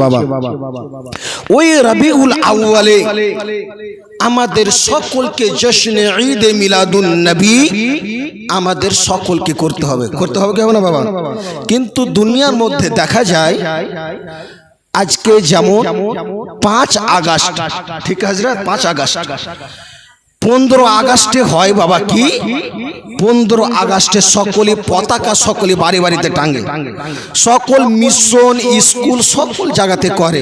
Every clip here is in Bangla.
বাবা ওই রবিউল আউয়ালে আমাদের সকলকে জশ্নে ঈদে মিলাদুন নবী আমাদের সকলকে করতে হবে কেমন না বাবা। কিন্তু দুনিয়ার মধ্যে দেখা যায় আজকে যেমন 5 আগস্ট, ঠিক আছে, 5 আগস্ট 15 আগস্টে হয় বাবা কি 15 আগস্টে সকলে পতাকা সকলে বাড়ি বাড়িতে টাঙে, সকল মিশন স্কুল সকল জায়গাতে করে,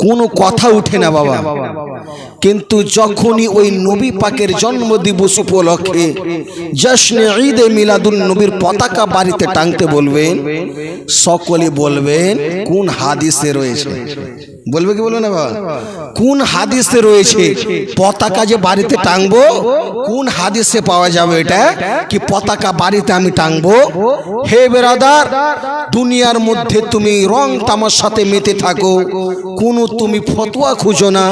কোনো কথা উঠে না বাবা। কিন্তু যখনই ওই নবী পাকের জন্মদিবস উপলক্ষে জশ্নে ঈদে মিলাদুন নবীর পতাকা বাড়িতে টাঙতে বলবেন, সকলে বলবেন কোন হাদিসে রয়েছে, বলবে কি বলবে না বাবা, কোন হাদিসে রয়েছে পতাকা যে বাড়িতে টাঙবো, কোন হাদিসে পাওয়া যাবে এটা কি পতাকা বাড়িতে আমি টাঙবো। হে বেরাদার, দুনিয়ার মধ্যে তুমি রং তামাশাতে মেতে থাকো, কোনো তুমি ফতোয়া খুঁজো না,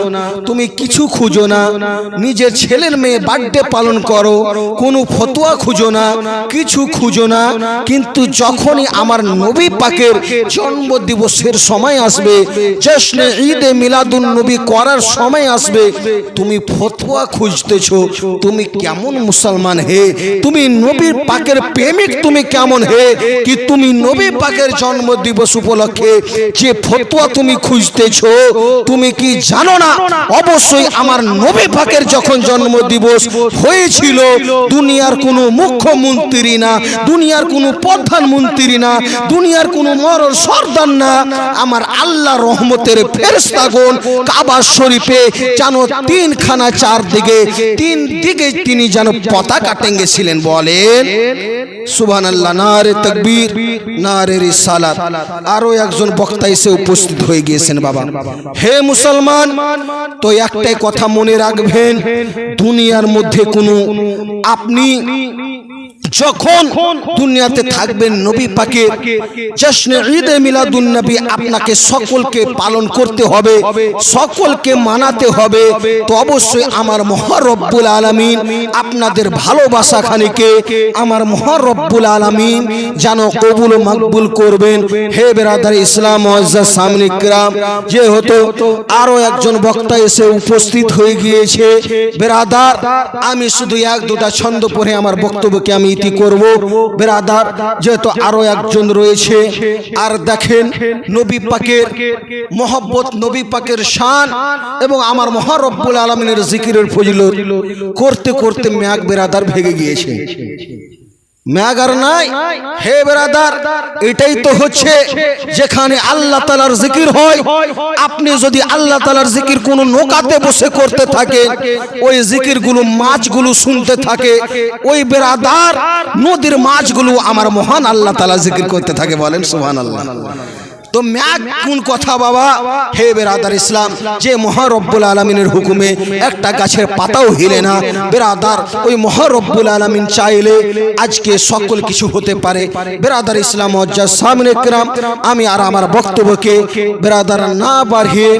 তুমি কিছু খুঁজো না, নিজের ছেলের মেয়ে বার্থডে পালন করো, কোনো ফতোয়া খুঁজো না, কিছু খুঁজো না। কিন্তু যখনই আমার নবী পাকের জন্ম দিবসের সময় আসবে, জশ্নে ঈদে মিলাদুন নবী করার সময় আসবে, তুমি ফতোয়া খুঁজতেছো, তুমি কেমন মুসলমান হে, তুমি নবীর পাকের প্রেমিক তুমি কেমন হে কি তুমি নবী পাকের জন্ম দিবস উপলক্ষে যে ফতোয়া তুমি খুঁজতেছো, তুমি কি জানো না অবশ্যই আমার নবী পাকের যখন জন্ম দিবস হয়েছিল, দুনিয়ার কোনো মুখ্যমন্ত্রী না, দুনিয়ার কোনো প্রধানমন্ত্রী না, দুনিয়ার কোনো মরর সর্দার না, আমার আল্লাহ রহমতের ফেরেশতাগণ কাবা শরীফে যেন 3খানা 4 দিকে 3 দিকে তিনি যেন পতাকা টেঙ্গেছিলেন। বলেন সুবহানাল্লাহ, নারে তাকবীর, নারে রিসালাত। আরো একজন বক্তা এসে উপস্থিত হয়ে গিয়েছেন বাবা। হে মুসলমান, তো একটাই কথা মনে রাখবেন, দুনিয়ার মধ্যে কোনো আপনি যখন দুনিয়াতে থাকবেন নবী পাকের জশ্নে ঈদে মিলাদুন নবী আপনাকে সকলকে পালন করতে হবে, সকলকে মানাতে হবে। তো অবশ্যই আমার মহান রব্বুল আলামিন আপনাদের ভালোবাসা খানিকে আমার মহান রব্বুল আলামিন যেন কবুল ও মাকবুল করবেন। হে বেরাদার ইসলাম মুআজ্জাজ সামনে কিরাম, যেহেতু আরো একজন বক্তা এসে উপস্থিত হয়ে গিয়েছে বেরাদার, আমি শুধু 1-2টা ছন্দ পড়ে আমার বক্তব্যকে আমি ইতি করব বেরাদার, যেহেতু আরো একজন রয়েছে। আর দেখেন নবী পাকের মহব্বত, নবী পাকের শান এবং আমার মহান রব্বুল আলামিনের জিকিরের ফজিলত করতে করতে মেঘ বেরাদার ভেঙে গিয়েছে, মেঘ আর নাই। হে বেরাদার, এটাই তো হচ্ছে যেখানে আল্লাহ তাআলার জিকির হয়, আপনি যদি আল্লাহ তাআলার জিকির কোন নৌকাতে বসে করতে থাকে, ওই জিকিরগুলো মাছগুলো শুনতে থাকে, ওই বেরাদার নদীর মাছগুলো আমার মহান আল্লাহ তাআলা জিকির করতে থাকে। বলেন সুবহানাল্লাহ। তো মেঘ কোন কথা বাবা। হে বেরাদার ইসলাম, যে মহান রব্বুল আলামিনের হুকুমে একটা গাছের পাতাও হিলে না বেরাদার, ওই মহান রব্বুল আলামিন চাইলে আজকে সকল কিছু হতে পারে। বেরাদার ইসলাম মুআজ্জাজ সামনে কিরাম, আমি আর আমার বক্তব্যকে বেরাদার না বাড়িয়ে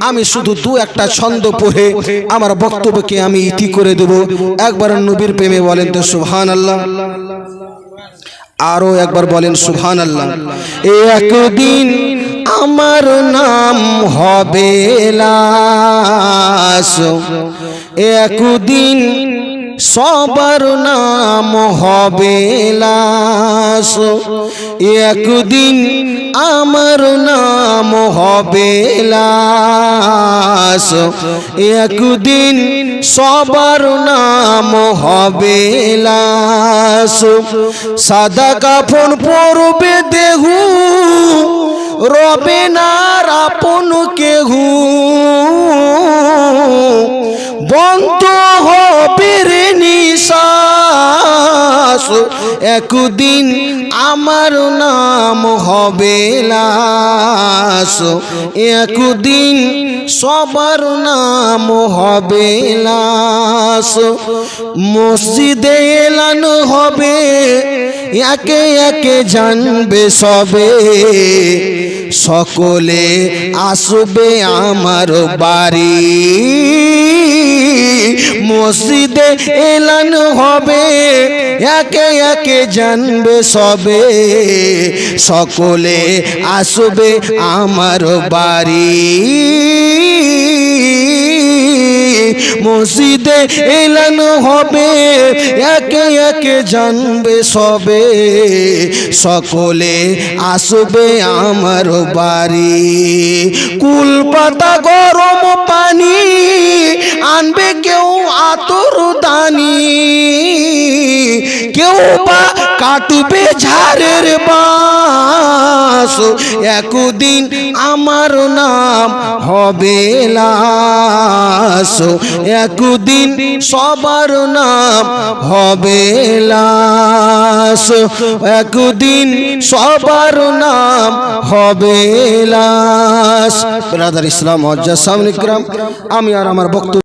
আমি শুধু 2-1টা ছন্দ পড়ে আমার বক্তব্যকে আমি ইতি করে দেব। একবার নবীর প্রেমে বলেন তো সুবহানাল্লাহ, আরো একবার বলেন সুবহানাল্লাহ। একদিন আমার নাম হবে লাশ, একদিন সবার নাম হবে লাশ, একদিন আমার নাম হবে লাশ, একদিন সবার নাম হবে লাশ। সাদা কাফন পরবে দেহু, রবে না আপন কেহু, বন্ধ হবে রে নিশ্বাস, একদিন আমার নাম হবে লাশ, একদিন সবার নাম হবে লাশ। মসজিদে এলান হবে একে একে জানবে সবে, সকলে আসবে আমার বাড়ি, মসজিদে এলান হবে, একে একে জানবে সবে, সকলে আসবে আমার বাড়ি, মসজিদে এলান হবে, একে একে জানবে সবে, সকলে আসবে আমার বাড়ি। কুল পাতা গরম পানি আনবে কেউ আতর দানি, কেউ বা কাটবে ঝাড়ের বাঁশ, একদিন আমার নাম হবে লাশ, একদিন সবার নাম হবে লাশ, একদিন সবার নাম হবে লাশ। ব্রাদার ইসলাম হজ্জা সামনে গ্রাম, আমি আর আমার বক্তব্য